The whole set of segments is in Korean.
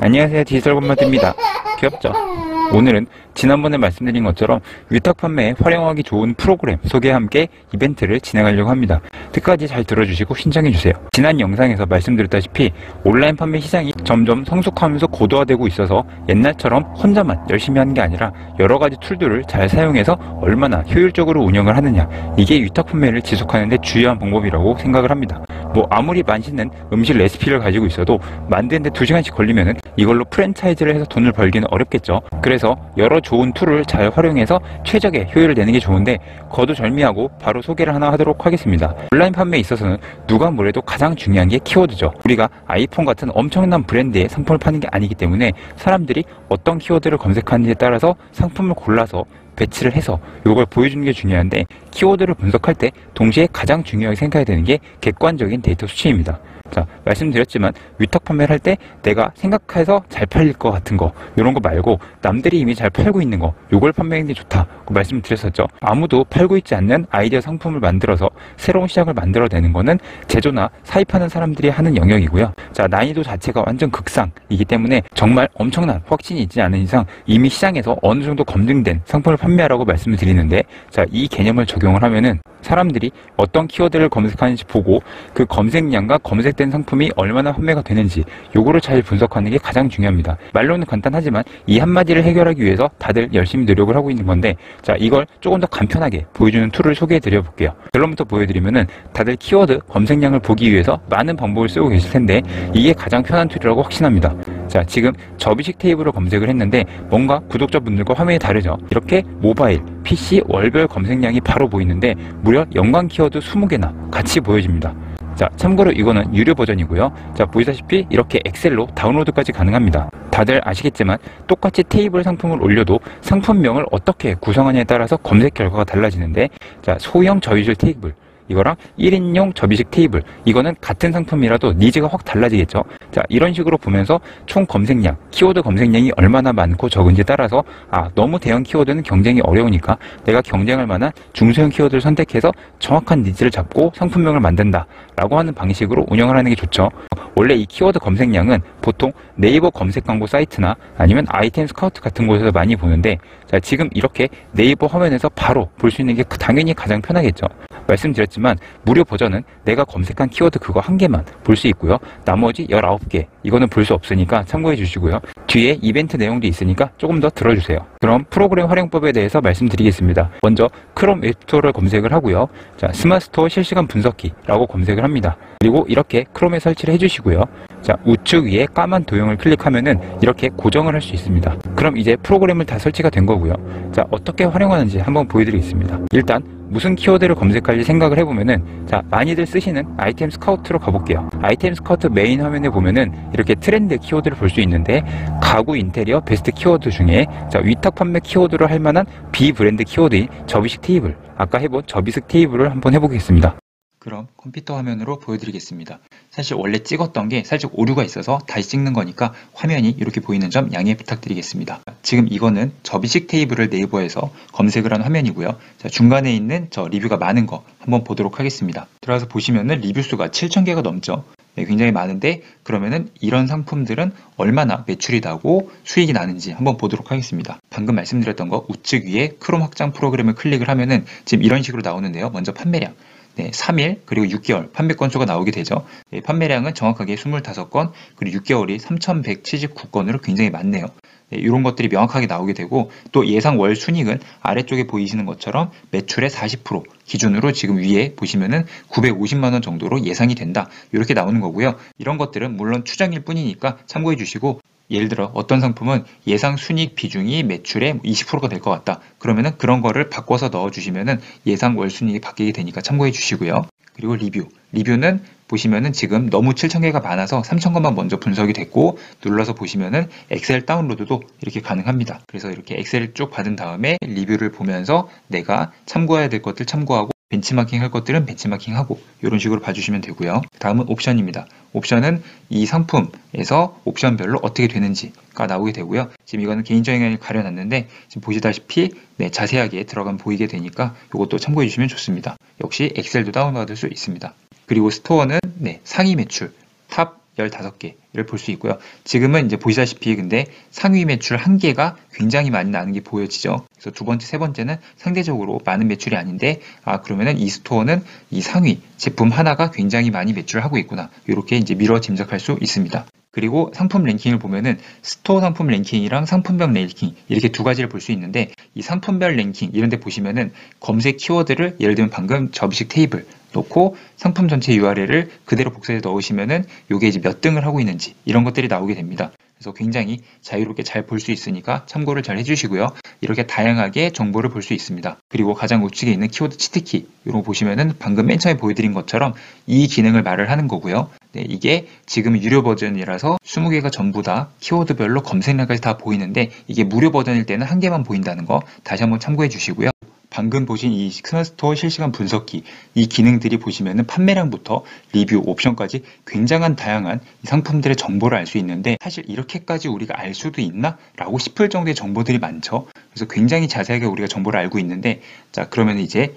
안녕하세요, 디지털건마드입니다. 귀엽죠? 오늘은 지난번에 말씀드린 것처럼 위탁 판매에 활용하기 좋은 프로그램 소개와 함께 이벤트를 진행하려고 합니다. 끝까지 잘 들어주시고 신청해주세요. 지난 영상에서 말씀드렸다시피 온라인 판매 시장이 점점 성숙하면서 고도화되고 있어서 옛날처럼 혼자만 열심히 하는 게 아니라 여러가지 툴들을 잘 사용해서 얼마나 효율적으로 운영을 하느냐, 이게 위탁 판매를 지속하는 데 주요한 방법이라고 생각을 합니다. 아무리 맛있는 음식 레시피를 가지고 있어도 만드는데 2시간씩 걸리면은 이걸로 프랜차이즈를 해서 돈을 벌기는 어렵겠죠. 그래서 여러 좋은 툴을 잘 활용해서 최적의 효율을 내는 게 좋은데, 거두절미하고 바로 소개를 하나 하도록 하겠습니다. 온라인 판매에 있어서는 누가 뭐래도 가장 중요한 게 키워드죠. 우리가 아이폰 같은 엄청난 브랜드의 상품을 파는 게 아니기 때문에 사람들이 어떤 키워드를 검색하는지에 따라서 상품을 골라서 배치를 해서 이걸 보여주는 게 중요한데, 키워드를 분석할 때 동시에 가장 중요하게 생각해야 되는 게 객관적인 데이터 수치입니다. 자, 말씀드렸지만 위탁 판매를 할 때 내가 생각해서 잘 팔릴 것 같은 거, 이런 거 말고 남들이 이미 잘 팔고 있는 거, 요걸 판매하는 게 좋다고 말씀을 드렸었죠. 아무도 팔고 있지 않는 아이디어 상품을 만들어서 새로운 시장을 만들어내는 거는 제조나 사입하는 사람들이 하는 영역이고요. 자, 난이도 자체가 완전 극상이기 때문에 정말 엄청난 확신이 있지 않은 이상 이미 시장에서 어느 정도 검증된 상품을 판매하라고 말씀을 드리는데, 자, 이 개념을 적용을 하면은 사람들이 어떤 키워드를 검색하는지 보고 그 검색량과 검색된 상품이 얼마나 판매가 되는지, 요거를 잘 분석하는 게 가장 중요합니다. 말로는 간단하지만 이 한마디를 해결하기 위해서 다들 열심히 노력을 하고 있는 건데, 자, 이걸 조금 더 간편하게 보여주는 툴을 소개해 드려 볼게요. 결론부터 보여드리면은 다들 키워드 검색량을 보기 위해서 많은 방법을 쓰고 계실 텐데 이게 가장 편한 툴이라고 확신합니다. 자, 지금 접이식 테이블을 검색을 했는데 뭔가 구독자분들과 화면이 다르죠. 이렇게 모바일, PC 월별 검색량이 바로 보이는데 무려 연관 키워드 20개나 같이 보여집니다. 자, 참고로 이거는 유료 버전이고요. 자, 보시다시피 이렇게 엑셀로 다운로드까지 가능합니다. 다들 아시겠지만 똑같이 테이블 상품을 올려도 상품명을 어떻게 구성하냐에 따라서 검색 결과가 달라지는데, 자, 소형 접이식 테이블, 이거랑 1인용 접이식 테이블, 이거는 같은 상품이라도 니즈가 확 달라지겠죠. 자, 이런 식으로 보면서 총 검색량, 키워드 검색량이 얼마나 많고 적은지에 따라서 너무 대형 키워드는 경쟁이 어려우니까 내가 경쟁할 만한 중소형 키워드를 선택해서 정확한 니즈를 잡고 상품명을 만든다 라고 하는 방식으로 운영을 하는 게 좋죠. 원래 이 키워드 검색량은 보통 네이버 검색 광고 사이트나 아니면 아이템 스카우트 같은 곳에서 많이 보는데, 자, 지금 이렇게 네이버 화면에서 바로 볼 수 있는 게 당연히 가장 편하겠죠. 말씀드렸지만 무료 버전은 내가 검색한 키워드 그거 1개만 볼 수 있고요. 나머지 19개 이거는 볼 수 없으니까 참고해 주시고요. 뒤에 이벤트 내용도 있으니까 조금 더 들어주세요. 그럼 프로그램 활용법에 대해서 말씀드리겠습니다. 먼저 크롬 웹스토어를 검색을 하고요. 자, 스마트스토어 실시간 분석기라고 검색을 합니다. 그리고 이렇게 크롬에 설치를 해주시고요. 자, 우측 위에 까만 도형을 클릭하면은 이렇게 고정을 할 수 있습니다. 그럼 이제 프로그램을 다 설치가 된 거고요. 자, 어떻게 활용하는지 한번 보여드리겠습니다. 일단 무슨 키워드를 검색할지 생각을 해보면은, 자, 많이들 쓰시는 아이템 스카우트로 가볼게요. 아이템 스카우트 메인 화면에 보면은 이렇게 트렌드 키워드를 볼 수 있는데, 가구 인테리어 베스트 키워드 중에 자, 위탁 판매 키워드로 할 만한 비브랜드 키워드인 접이식 테이블, 아까 해본 접이식 테이블을 한번 해보겠습니다. 그럼 컴퓨터 화면으로 보여드리겠습니다. 사실 원래 찍었던 게 살짝 오류가 있어서 다시 찍는 거니까 화면이 이렇게 보이는 점 양해 부탁드리겠습니다. 지금 이거는 접이식 테이블을 네이버에서 검색을 한 화면이고요. 자, 중간에 있는 저 리뷰가 많은 거 한번 보도록 하겠습니다. 들어가서 보시면은 리뷰 수가 7,000개가 넘죠. 네, 굉장히 많은데, 그러면은 이런 상품들은 얼마나 매출이 나고 수익이 나는지 한번 보도록 하겠습니다. 방금 말씀드렸던 거 우측 위에 크롬 확장 프로그램을 클릭을 하면은 지금 이런 식으로 나오는데요. 먼저 판매량. 네, 3일 그리고 6개월 판매 건수가 나오게 되죠. 네, 판매량은 정확하게 25건, 그리고 6개월이 3,179건으로 굉장히 많네요. 네, 이런 것들이 명확하게 나오게 되고, 또 예상 월 순익은 아래쪽에 보이시는 것처럼 매출의 40% 기준으로 지금 위에 보시면은 950만 원 정도로 예상이 된다, 이렇게 나오는 거고요. 이런 것들은 물론 추정일 뿐이니까 참고해 주시고, 예를 들어 어떤 상품은 예상 순익 비중이 매출의 20%가 될 것 같다, 그러면은 그런 거를 바꿔서 넣어주시면은 예상 월 순익이 바뀌게 되니까 참고해 주시고요. 그리고 리뷰는 보시면은 지금 너무 7,000개가 많아서 3,000건만 먼저 분석이 됐고, 눌러서 보시면은 엑셀 다운로드도 이렇게 가능합니다. 그래서 이렇게 엑셀을 쭉 받은 다음에 리뷰를 보면서 내가 참고해야 될 것들 참고하고, 벤치마킹 할 것들은 벤치마킹하고, 이런 식으로 봐주시면 되고요. 다음은 옵션입니다. 옵션은 이 상품에서 옵션별로 어떻게 되는지가 나오게 되고요. 지금 이거는 개인적인 걸 가려놨는데 지금 보시다시피 자세하게 들어가면 보이게 되니까 이것도 참고해 주시면 좋습니다. 역시 엑셀도 다운받을 수 있습니다. 그리고 스토어는 상위 매출, 탑 15개를 볼 수 있고요. 지금은 이제 보시다시피 근데 상위 매출 1개가 굉장히 많이 나는 게 보여지죠. 그래서 두 번째, 세 번째는 상대적으로 많은 매출이 아닌데 그러면은 이 스토어는 이 상위 제품 하나가 굉장히 많이 매출을 하고 있구나. 이렇게 이제 미뤄 짐작할 수 있습니다. 그리고 상품 랭킹을 보면은 스토어 상품 랭킹이랑 상품별 랭킹 이렇게 두 가지를 볼 수 있는데 이 상품별 랭킹 이런 데 보시면은 검색 키워드를 예를 들면 방금 접이식 테이블 놓고 상품 전체 URL을 그대로 복사해서 넣으시면은 요게 이제 몇 등을 하고 있는지 이런 것들이 나오게 됩니다. 그래서 굉장히 자유롭게 잘 볼 수 있으니까 참고를 잘 해주시고요. 이렇게 다양하게 정보를 볼 수 있습니다. 그리고 가장 우측에 있는 키워드 치트키 이런 거 보시면은 방금 맨 처음에 보여드린 것처럼 이 기능을 말을 하는 거고요. 네, 이게 지금 유료 버전이라서 20개가 전부 다 키워드별로 검색량까지 다 보이는데 이게 무료 버전일 때는 1개만 보인다는 거 다시 한번 참고해 주시고요. 방금 보신 이 스마트스토어 실시간 분석기 이 기능들이 보시면은 판매량부터 리뷰, 옵션까지 굉장한 다양한 상품들의 정보를 알 수 있는데 사실 이렇게까지 우리가 알 수도 있나? 라고 싶을 정도의 정보들이 많죠. 그래서 굉장히 자세하게 우리가 정보를 알고 있는데 자 그러면 이제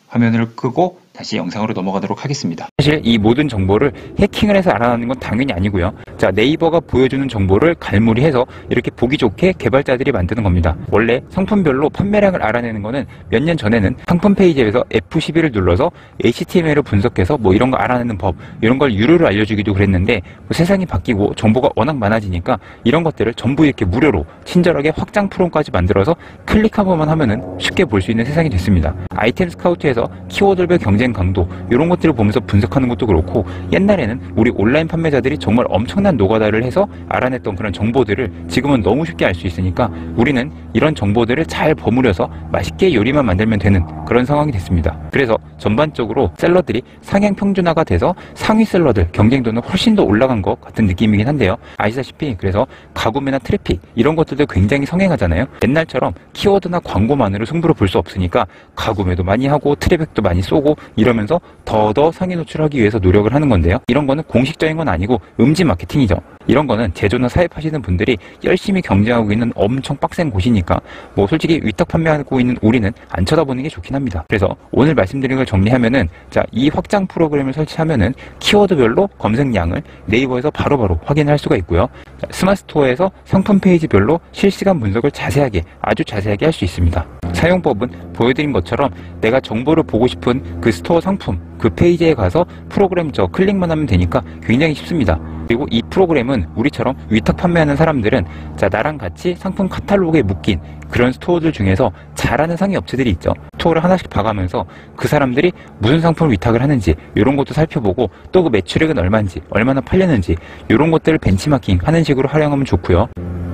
화면을 끄고 다시 영상으로 넘어가도록 하겠습니다. 사실 이 모든 정보를 해킹을 해서 알아내는 건 당연히 아니고요. 자, 네이버가 보여주는 정보를 갈무리해서 이렇게 보기 좋게 개발자들이 만드는 겁니다. 원래 상품별로 판매량을 알아내는 거는 몇 년 전에는 상품 페이지에서 F11을 눌러서 HTML을 분석해서 뭐 이런 거 알아내는 법 이런 걸 유료로 알려주기도 그랬는데 세상이 바뀌고 정보가 워낙 많아지니까 이런 것들을 전부 이렇게 무료로 친절하게 확장 프롬까지 만들어서 클릭 한 번만 하면은 쉽게 볼 수 있는 세상이 됐습니다. 아이템 스카우트에서 키워드별 경쟁 강도 이런 것들을 보면서 분석하는 것도 그렇고 옛날에는 우리 온라인 판매자들이 정말 엄청난 노가다를 해서 알아냈던 그런 정보들을 지금은 너무 쉽게 알 수 있으니까 우리는 이런 정보들을 잘 버무려서 맛있게 요리만 만들면 되는 그런 상황이 됐습니다. 그래서 전반적으로 셀러들이 상향 평준화가 돼서 상위 셀러들 경쟁도는 훨씬 더 올라간 것 같은 느낌이긴 한데요. 아시다시피 그래서 가구매나 트래픽 이런 것들도 굉장히 성행하잖아요. 옛날처럼 키워드나 광고만으로 승부를 볼 수 없으니까 가구매도 많이 하고 트래픽도 많이 쏘고 이러면서 더더 상위 노출하기 위해서 노력을 하는 건데요. 이런 거는 공식적인 건 아니고 음지 마케팅이죠. 이런 거는 제조나 사입하시는 분들이 열심히 경쟁하고 있는 엄청 빡센 곳이니까 뭐 솔직히 위탁 판매하고 있는 우리는 안 쳐다보는 게 좋긴 합니다. 그래서 오늘 말씀드린 걸 정리하면은 자, 이 확장 프로그램을 설치하면은 키워드별로 검색량을 네이버에서 바로바로 확인할 수가 있고요. 자, 스마트스토어에서 상품 페이지별로 실시간 분석을 자세하게 아주 자세하게 할 수 있습니다. 사용법은 보여드린 것처럼 내가 정보를 보고 싶은 그 스토어 상품 그 페이지에 가서 프로그램 클릭만 하면 되니까 굉장히 쉽습니다. 그리고 이 프로그램은 우리처럼 위탁 판매하는 사람들은 자 나랑 같이 상품 카탈로그에 묶인 그런 스토어들 중에서 잘하는 상위 업체들이 있죠. 스토어를 하나씩 봐가면서 그 사람들이 무슨 상품을 위탁을 하는지 이런 것도 살펴보고 또 그 매출액은 얼마인지 얼마나 팔렸는지 이런 것들을 벤치마킹 하는 식으로 활용하면 좋고요.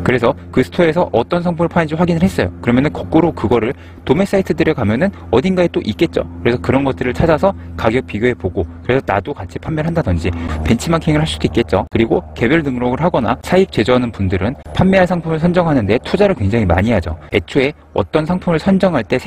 그래서 그 스토어에서 어떤 상품을 파는지 확인을 했어요. 그러면은 거꾸로 그거를 도매 사이트들에 가면은 어딘가에 또 있겠죠. 그래서 그런 것들을 찾아서 가격 비교해보고 그래서 나도 같이 판매를 한다든지 벤치마킹을 할 수도 있겠죠. 그리고 개별 등록을 하거나 사입 제조하는 분들은 판매할 상품을 선정하는데 투자를 굉장히 많이 하죠. 애초에 어떤 상품을 선정할 때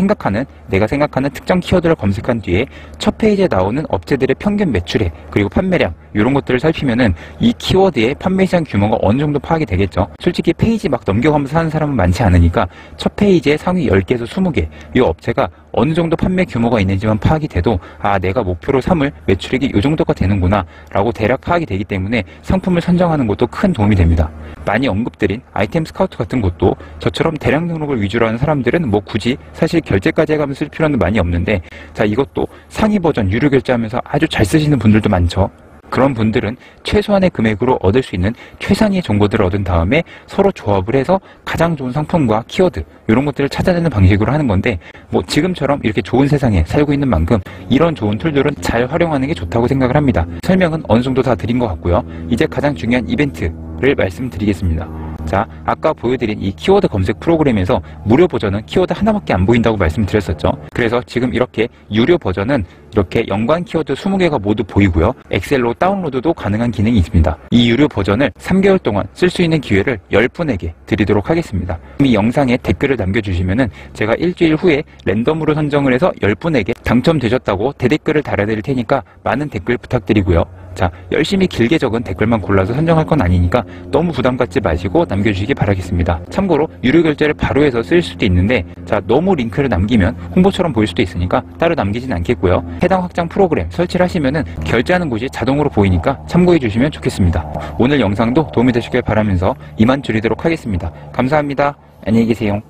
내가 생각하는 특정 키워드를 검색한 뒤에 첫 페이지에 나오는 업체들의 평균 매출액 그리고 판매량 이런 것들을 살피면은 이 키워드의 판매 시장 규모가 어느 정도 파악이 되겠죠. 솔직히 페이지 막 넘겨가면서 사는 사람은 많지 않으니까 첫 페이지에 상위 10개에서 20개 이 업체가 어느 정도 판매 규모가 있는지만 파악이 돼도 내가 목표로 삼을 매출액이 이 정도가 되는구나 라고 대략 파악이 되기 때문에 상품을 선정하는 것도 큰 도움이 됩니다. 많이 언급드린 아이템 스카우트 같은 것도 저처럼 대량 등록을 위주로 하는 사람들은 뭐 굳이 사실 결제까지 해가면서 쓸 필요는 많이 없는데 자 이것도 상위 버전 유료 결제하면서 아주 잘 쓰시는 분들도 많죠. 그런 분들은 최소한의 금액으로 얻을 수 있는 최상위의 정보들을 얻은 다음에 서로 조합을 해서 가장 좋은 상품과 키워드 이런 것들을 찾아내는 방식으로 하는 건데 뭐 지금처럼 이렇게 좋은 세상에 살고 있는 만큼 이런 좋은 툴들은 잘 활용하는 게 좋다고 생각을 합니다. 설명은 어느 정도 다 드린 것 같고요. 이제 가장 중요한 이벤트를 말씀드리겠습니다. 자, 아까 보여드린 이 키워드 검색 프로그램에서 무료 버전은 키워드 하나밖에 안 보인다고 말씀드렸었죠. 그래서 지금 이렇게 유료 버전은 이렇게 연관 키워드 20개가 모두 보이고요. 엑셀로 다운로드도 가능한 기능이 있습니다. 이 유료 버전을 3개월 동안 쓸 수 있는 기회를 10분에게 드리도록 하겠습니다. 이 영상에 댓글을 남겨주시면은 제가 일주일 후에 랜덤으로 선정을 해서 10분에게 당첨되셨다고 대댓글을 달아드릴 테니까 많은 댓글 부탁드리고요. 자, 열심히 길게 적은 댓글만 골라서 선정할 건 아니니까 너무 부담 갖지 마시고 남겨주시기 바라겠습니다. 참고로 유료 결제를 바로 해서 쓸 수도 있는데, 자, 너무 링크를 남기면 홍보처럼 보일 수도 있으니까 따로 남기진 않겠고요. 해당 확장 프로그램 설치를 하시면은 결제하는 곳이 자동으로 보이니까 참고해 주시면 좋겠습니다. 오늘 영상도 도움이 되시길 바라면서 이만 줄이도록 하겠습니다. 감사합니다. 안녕히 계세요.